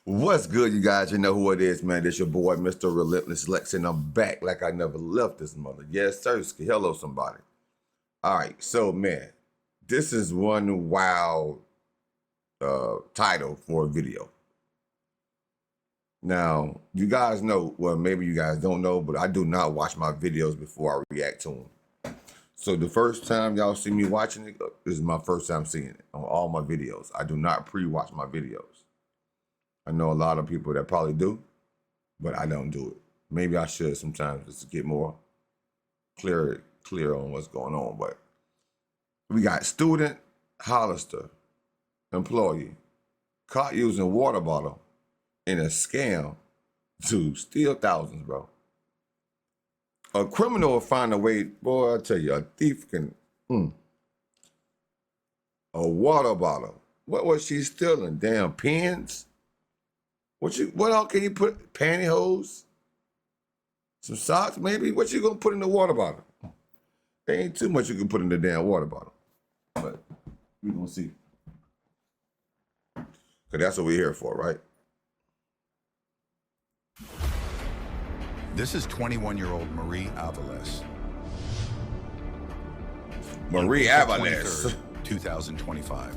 What's good, you guys? You know who it is, man. It's your boy, Mr. Relentless Lex, and I'm back like I never left this mother. Yes, sir. Hello, somebody. All right, so, man, this is one wild title for a video. Now, you guys know, well, maybe you guys don't know, but I do not watch my videos before I react to them. So the first time y'all see me watching it, this is my first time seeing it on all my videos. I do not pre-watch my videos. I know a lot of people that probably do, but I don't do it. Maybe I should sometimes just to get more clear on what's going on. But we got student Hollister employee caught using water bottle in a scam to steal thousands, bro. A criminal will find a way, boy, I tell you, a thief can, a water bottle. What was she stealing? Damn pens? What else can you put? Pantyhose? Some socks, maybe? What you gonna put in the water bottle? There ain't too much you can put in the damn water bottle. But we gonna see. Cause that's what we're here for, right? This is 21-year-old Marie Avales. Marie Avales. 2025.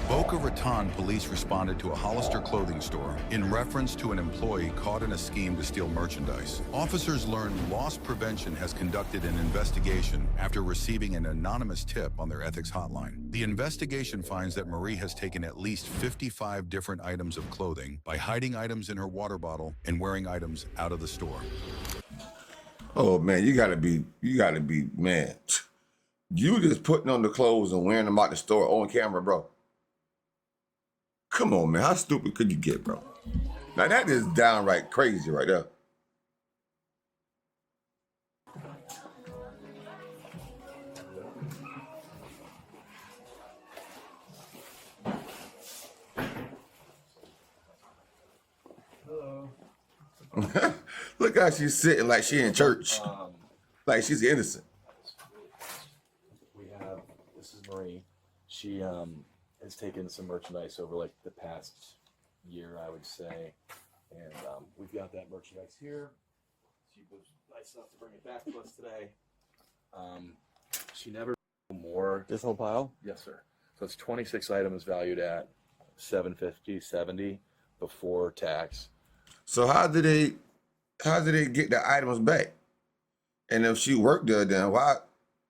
Boca Raton police responded to a Hollister clothing store in reference to an employee caught in a scheme to steal merchandise. Officers learned Loss Prevention has conducted an investigation after receiving an anonymous tip on their ethics hotline. The investigation finds that Marie has taken at least 55 different items of clothing by hiding items in her water bottle and wearing items out of the store. Oh man, you gotta be, man. You just putting on the clothes and wearing them out the store on camera, bro. Come on, man. How stupid could you get, bro? Now that is downright crazy right there. Hello. Look how she's sitting like she in church. Like she's innocent. This is Marie. She has taken some merchandise over like the past year, I would say. And we've got that merchandise here. She was nice enough to bring it back to us today. She never more. This whole pile? Yes, sir. So it's 26 items valued at $750.70 before tax. So how did they get the items back? And if she worked there, then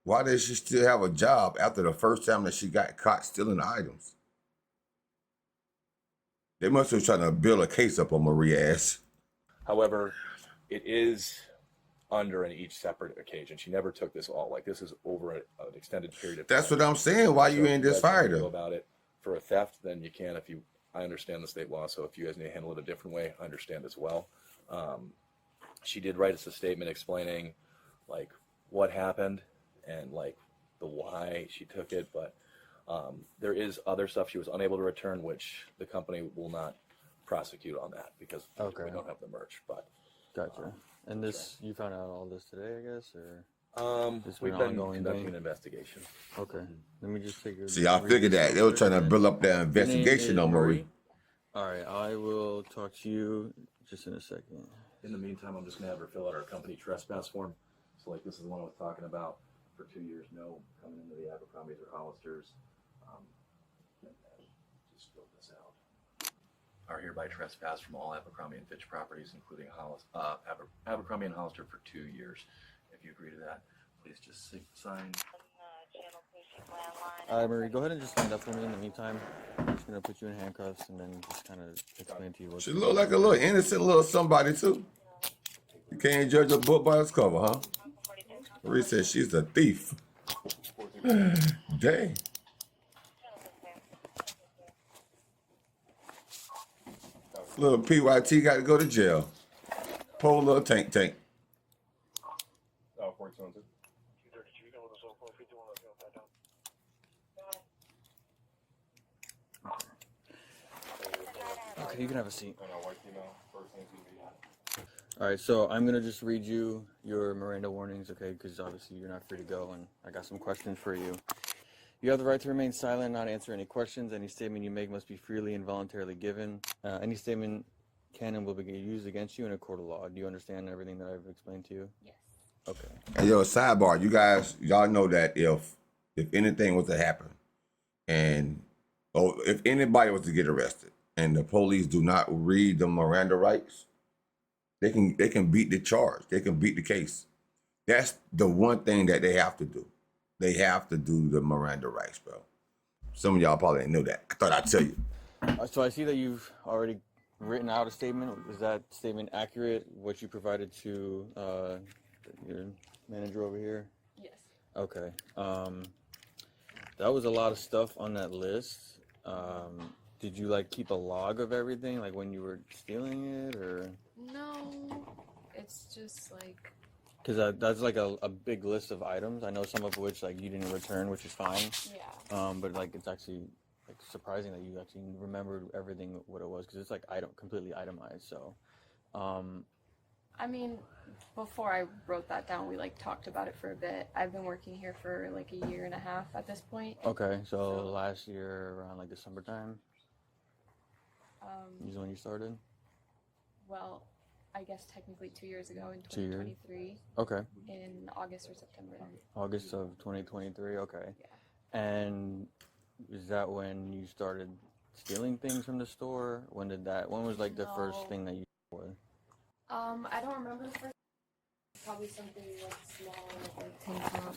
why did she still have a job after the first time that she got caught stealing the items? They must have been trying to build a case up on Maria's ass. However, it is under in each separate occasion. She never took this all. Like this is over an extended period of time. That's what I'm saying. Why you ain't just fired her? About it for a theft, then you can. I understand the state law, so if you guys need to handle it a different way, I understand as well. She did write us a statement explaining like what happened and like the why she took it, but there is other stuff she was unable to return, which the company will not prosecute on that because we don't have the merch. But gotcha. And this, you found out all this today, I guess, or we've been conducting an investigation. Okay, let me just take your. See, I figured that they were trying to build up their investigation on Marie. All right, I will talk to you just in a second. In the meantime, I'm just gonna have her fill out our company trespass form. So, like, this is the one I was talking about for 2 years. No coming into the Abercrombies or Hollisters. Just fill this out. Are hereby trespassed from all Abercrombie and Fitch properties, including Abercrombie and Hollister, for 2 years. If you agree to that, please just sign. All right, Marie, go ahead and just stand up for me in the meantime. I'm just gonna put you in handcuffs and then just kind of explain to you what. She look like a little innocent little somebody too. You can't judge a book by its cover, huh? Marie said she's a thief. Dang. Little PYT got to go to jail. Poor little tank. Oh, 42. Okay, you can have a seat. All right, so I'm gonna just read you your Miranda warnings, okay? Because obviously you're not free to go, and I got some questions for you. You have the right to remain silent and not answer any questions. Any statement you make must be freely and voluntarily given. Any statement can and will be used against you in a court of law. Do you understand everything that I've explained to you? Yes. Okay. And yo, sidebar, y'all know that if anything was to happen, and if anybody was to get arrested, and the police do not read the Miranda rights, they can beat the charge, they can beat the case. That's the one thing that they have to do. They have to do the Miranda rights, bro. Some of y'all probably didn't know that. I thought I'd tell you. So I see that you've already written out a statement. Is that statement accurate? What you provided to your manager over here? Yes. Okay. That was a lot of stuff on that list. Did you like keep a log of everything, like when you were stealing it, or? No, it's just like. Because that's like a big list of items. I know some of which like you didn't return, which is fine. Yeah. But like it's actually like surprising that you actually remembered everything what it was, because it's like completely itemized. So. I mean, before I wrote that down, we like talked about it for a bit. I've been working here for like a year and a half at this point. Okay, so last year around like December time. Is when you started. Well, I guess technically 2 years ago in 2023. 2023. Okay. In August or September. August of 2023. Okay. Yeah. And is that when you started stealing things from the store? When was like the first thing that you wore? I don't remember the first. Probably something like small, like a tank top.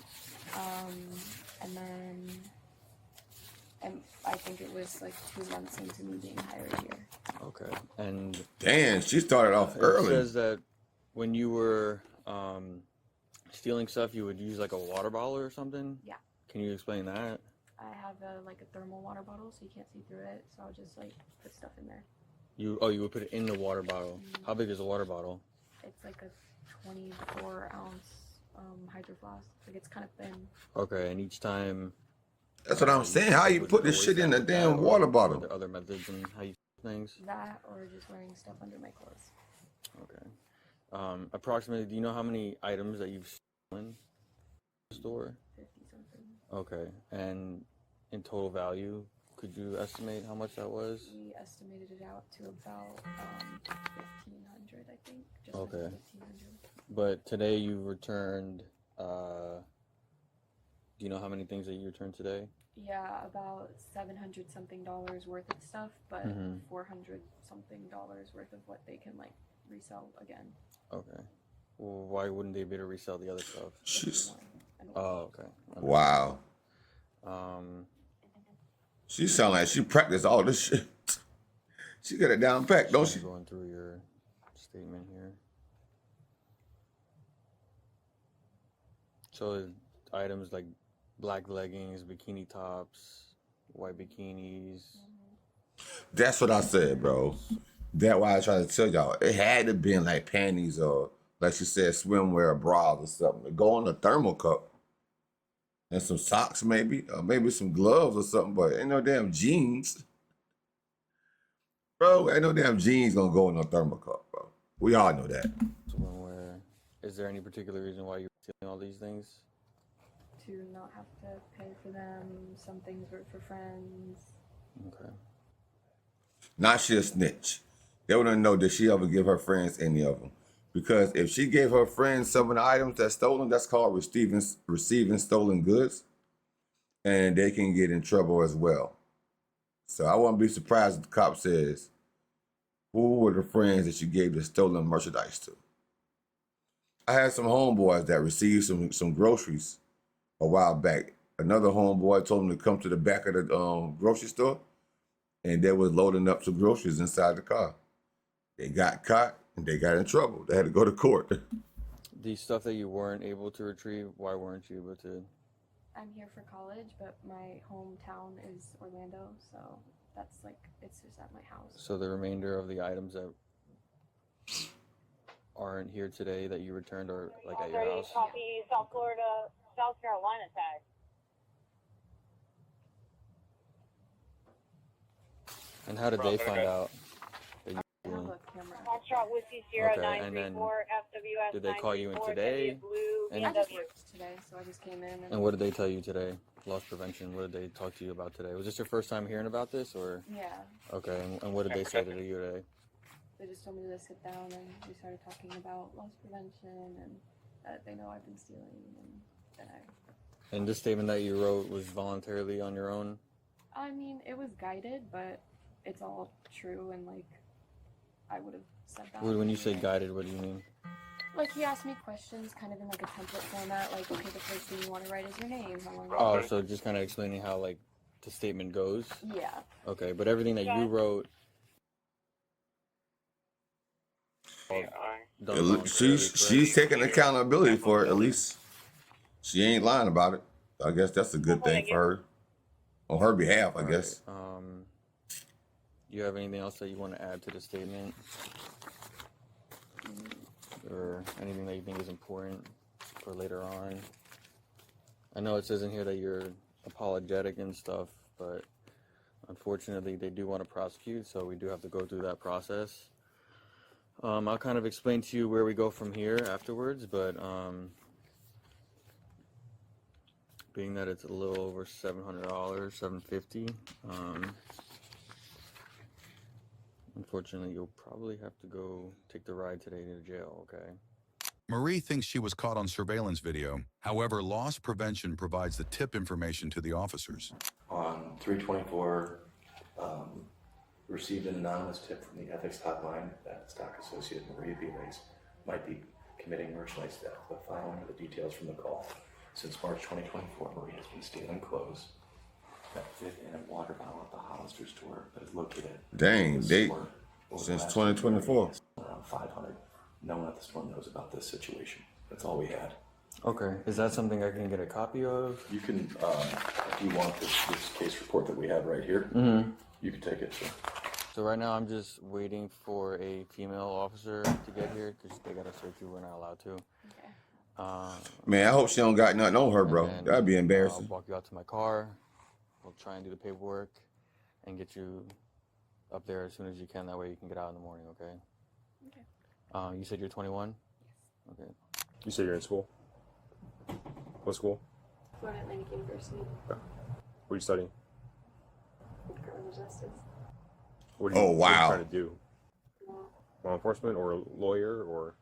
And I think it was like 2 months into me being hired here. Okay. And Damn, she started off it early. says that when you were stealing stuff, you would use like a water bottle or something? Yeah. Can you explain that? I have like a thermal water bottle, so you can't see through it. So I'll just like put stuff in there. You would put it in the water bottle. How big is a water bottle? It's like a 24-ounce Hydro Flask. Like it's kind of thin. Okay, and each time. That's what I'm saying. How you put this shit in a damn water bottle? Are there other methods and how you do things? That or just wearing stuff under my clothes. Okay. Approximately, do you know how many items that you've stolen in the store? 50 something. Okay, and in total value, could you estimate how much that was? We estimated it out to about 1,500, I think. Just Okay. under 1,500. But today you returned. Do you know how many things that you returned today? Yeah, about $700 something worth of stuff, but $400 something worth of what they can like resell again. Okay. Well, why wouldn't they be able to resell the other stuff? She's Oh, okay. wow. She sound like she practiced all this shit. She got it down packed, don't she? Going through your statement here. So items like black leggings, bikini tops, white bikinis. That's what I said, bro. That's why I tried to tell y'all. It had to been like panties or, like she said, swimwear bras or something. To go on a thermal cup. And some socks maybe. Or maybe some gloves or something. But ain't no damn jeans. Bro, ain't no damn jeans gonna go in a thermal cup, bro. We all know that. Swimwear. Is there any particular reason why you're stealing all these things? To not have to pay for them. Some things were for friends. Okay. Not she a snitch. They wouldn't know that she ever give her friends any of them. Because if she gave her friends some of the items that's stolen, that's called receiving stolen goods. And they can get in trouble as well. So I wouldn't be surprised if the cop says, who were the friends that you gave the stolen merchandise to? I had some homeboys that received some groceries a while back. Another homeboy told them to come to the back of the grocery store, and they was loading up some groceries inside the car. They got caught, and they got in trouble. They had to go to court. The stuff that you weren't able to retrieve, why weren't you able to? I'm here for college, but my hometown is Orlando, so that's like, it's just at my house. So the remainder of the items that aren't here today that you returned are like at your house? Copy South Florida, South Carolina tag. And how did they find out that you I were have stealing? a camera. Foxtrot Whiskey Sierra Okay, and then 934 FWS did they call you in 934, today? India Blue And, I just worked today, so I just came in. and what did they tell you today? Loss prevention. What did they talk to you about today? Was this your first time hearing about this, or? Yeah, Okay. And what did they say to you today? they just told me to sit down and we started talking about loss prevention and that they know I've been stealing and that And this statement that you wrote was voluntarily on your own? I mean, it was guided, but it's all true and like I would have said that. When you say guided, what do you mean? Like he asked me questions kind of in like a template format, like, okay, the first thing you want to write is your name. How long Oh, so just kind of explaining how like the statement goes? Yeah. Okay, but everything that you wrote done voluntarily, She's taking accountability for it. At least she ain't lying about it. I guess that's a good thing for her, on her behalf. I guess. Do you have anything else that you want to add to the statement, or anything that you think is important for later on? I know it says in here that you're apologetic and stuff, but unfortunately they do want to prosecute, so we do have to go through that process. I'll kind of explain to you where we go from here afterwards, but being that it's a little over $700, $750, unfortunately you'll probably have to go take the ride today to jail, okay? Marie thinks she was caught on surveillance video. However, loss prevention provides the tip information to the officers. On 324, received an anonymous tip from the ethics hotline that stock associate Maria Viles might be committing merchandise theft. The following are the details from the call. Since March 2024, Maria has been stealing clothes that fit in a water bottle at the Hollister store that is located at Dang, the they store. Over since the last 2024. around 500. No one at the store knows about this situation. That's all we had. Okay, is that something I can get a copy of? You can, if you want this case report that we have right here, you can take it. So right now I'm just waiting for a female officer to get here because they gotta search you. We're not allowed to. Okay. Man, I hope she don't got nothing on her, bro. And then, That'd be I'll embarrassing. walk you out to my car. We'll try and do the paperwork and get you up there as soon as you can. That way you can get out in the morning, okay? Okay. You said you're 21? Yes. Okay. You said you're in school? What school? Florida Atlantic University. What are you studying? Criminal justice. What Oh, what are you wow. trying to do? Law enforcement or a lawyer or?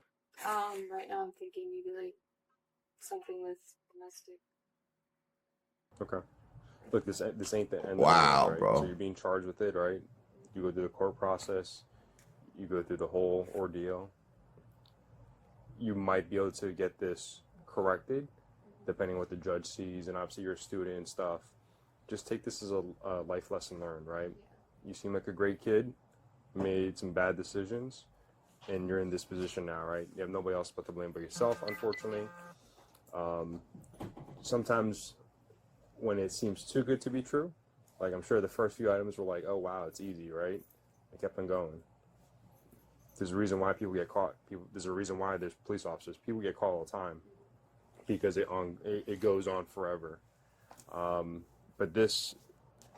Right now I'm thinking maybe like something with domestic. Okay. Look, this ain't the end of Wow, it, right? bro. So you're being charged with it, right? You go through the court process. You go through the whole ordeal. You might be able to get this corrected, depending on what the judge sees, and obviously you're a student and stuff. Just take this as a life lesson learned, right? You seem like a great kid, made some bad decisions, and you're in this position now, right? You have nobody else but to blame but yourself, unfortunately. Sometimes when it seems too good to be true, like I'm sure the first few items were like, oh wow, it's easy, right? I kept on going. There's a reason why people get caught. There's a reason why there's police officers. People get caught all the time because it goes on forever. But this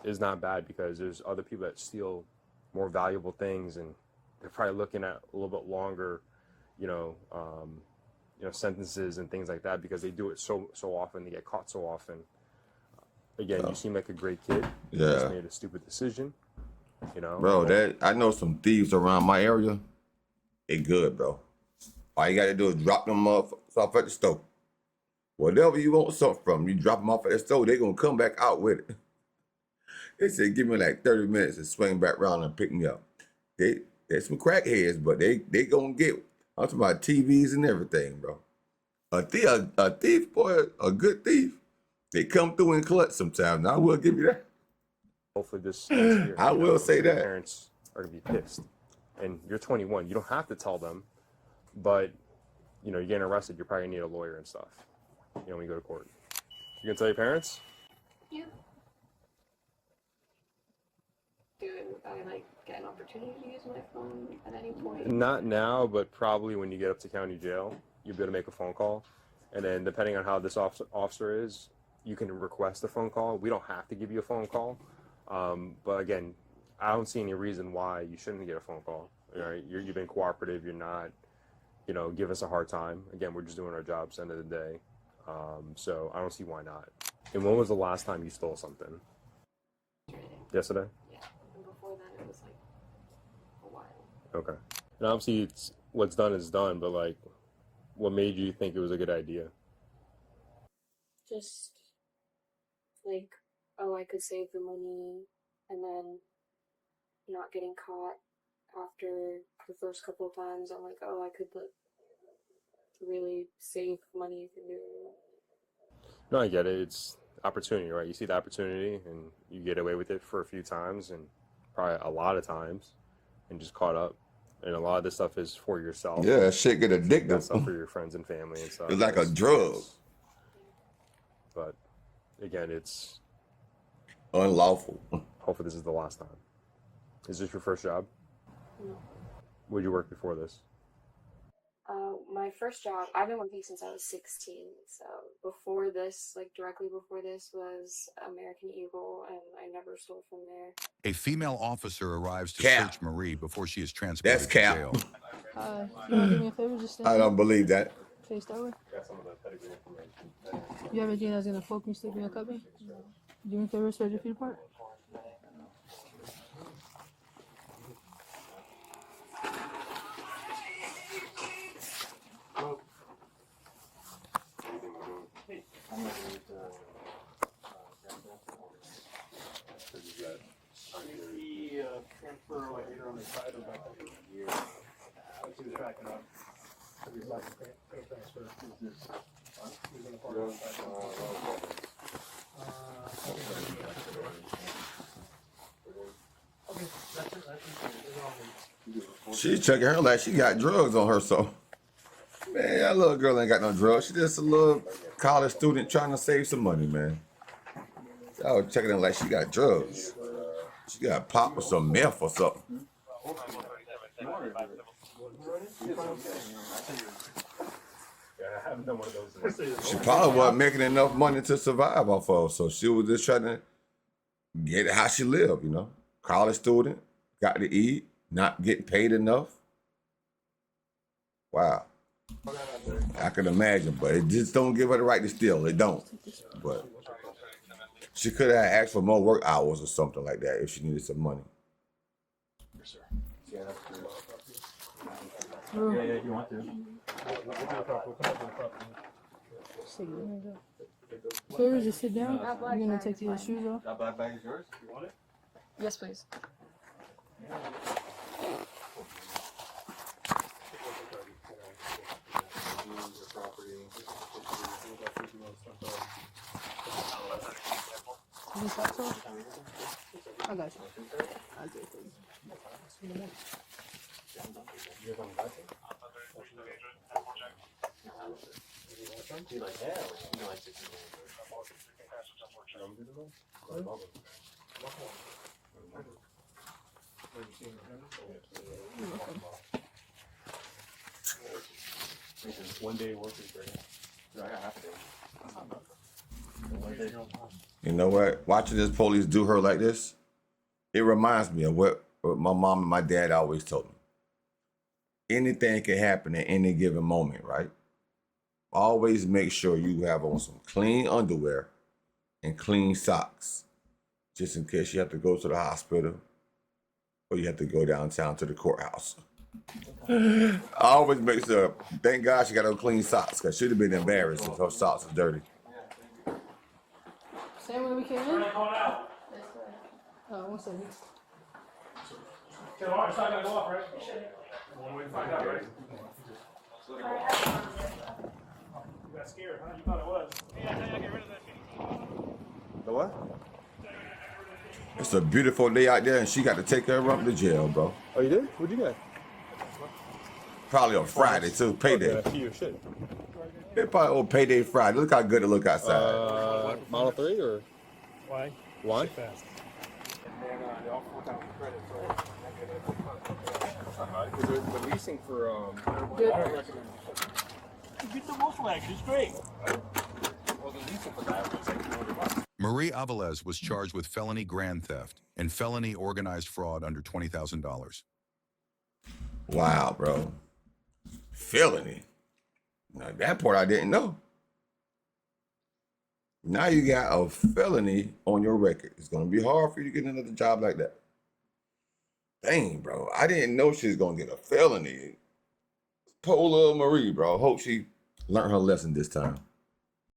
is not bad because there's other people that steal more valuable things, and they're probably looking at a little bit longer, sentences and things like that because they do it so often. They get caught so often. Again, you seem like a great kid. You Yeah. just made a stupid decision. Bro, I know some thieves around my area. They good, bro. All you gotta do is drop them off at the store. Whatever you want something from, you drop them off at the store, they gonna come back out with it. They said, give me like 30 minutes and swing back around and pick me up. They're some crackheads, but they gonna get, I'm talking about TVs and everything, bro. A thief, boy, a good thief, they come through and collect sometimes. I will give you that. Hopefully this ends here. I will say your that. Parents are gonna be pissed, and you're 21. You don't have to tell them, but you're getting arrested. You're probably gonna need a lawyer and stuff. When you go to court, you gonna tell your parents? Yeah. Do I get an opportunity to use my phone at any point? Not now, but probably when you get up to county jail, you'll be able to make a phone call, and then depending on how this officer is, you can request a phone call. We don't have to give you a phone call, but again, I don't see any reason why you shouldn't get a phone call. Right? You've been cooperative. You're not, you know, give us a hard time. Again, we're just doing our jobs at the end of the day. So I don't see why not. And when was the last time you stole something? Yesterday? Yeah. And before then, it was like a while. Okay. And obviously, it's what's done is done, but like, what made you think it was a good idea? Just like, oh, I could save the money and then not getting caught after the first couple of times. I'm like, oh, I could really save money if you do it. No, I get it. It's opportunity, right? You see the opportunity and you get away with it for a few times and probably a lot of times and just caught up. And a lot of this stuff is for yourself. Yeah, that shit get That addictive. stuff for your friends and family and stuff. It's like a drug. But again, it's Unlawful. hopefully this is the last time. Is this your first job? No. Where'd you work before this? My first job, I've been working since I was 16. So before this, like directly before this, was American Eagle, and I never stole from there. A female officer arrives to Cap. search Marie before she is transported That's to cap. jail. You want to do me a favor? Just stand I don't believe that. face that way. Got some of the pedigree information. You have anything that's gonna poke me, stick me, or cut me? Do me a favor, spread your feet apart. Transfer like either on the side or back up a year. He was backing up. He's like transfer. He's in the park. Okay, that's it. She's checking her like she got drugs on her, so. Man, that little girl ain't got no drugs. She just a little college student trying to save some money, man. I was checking her like she got drugs. She got popped with some meth or something. Yeah, I haven't done one of those in She probably wasn't making enough money to survive off of, so she was just trying to get it how she lived, you know. College student, got to eat, not getting paid enough. Wow. I can imagine, but it just don't give her the right to steal. It don't. But she could have asked for more work hours or something like that if she needed some money. If you want to. Favor, just sit down. You're gonna take your shoes off. That black bag is yours? You want it? Yes, please. These socks off? I got you. I'll do it for you. One day work is great. I got half a day. You know what? Watching this police do her like this, it reminds me of what my mom and my dad always told me. Anything can happen at any given moment, right? Always make sure you have on some clean underwear and clean socks, just in case you have to go to the hospital or you have to go downtown to the courthouse. I always make sure, thank God she got on clean socks, because she'd have been embarrassed if her socks was dirty. Same way we came in? Oh, 1 second. It's not gonna go off, right? One way to find out, right? You got scared, huh? You thought it was. Yeah, I gotta get rid of that. The what? It's a beautiful day out there, and she got to take her up to jail, bro. Oh, you did? What'd you get? Probably on Friday, too, payday. Yeah, your shit. They probably on payday Friday. Look how good it look outside. Model 3 or? Why? Why? Fast. And then they offer 4,000 credit, so. The leasing for, Good. Get the Volkswagen, it's great. well, the leasing for that was like $200. Marie Avilés was charged with felony grand theft and felony organized fraud under $20,000. Wow, bro. Felony. Now that part I didn't know. Now you got a felony on your record. It's gonna be hard for you to get another job like that. Dang, bro. I didn't know she was gonna get a felony. Poor little Marie, bro. Hope she learned her lesson this time.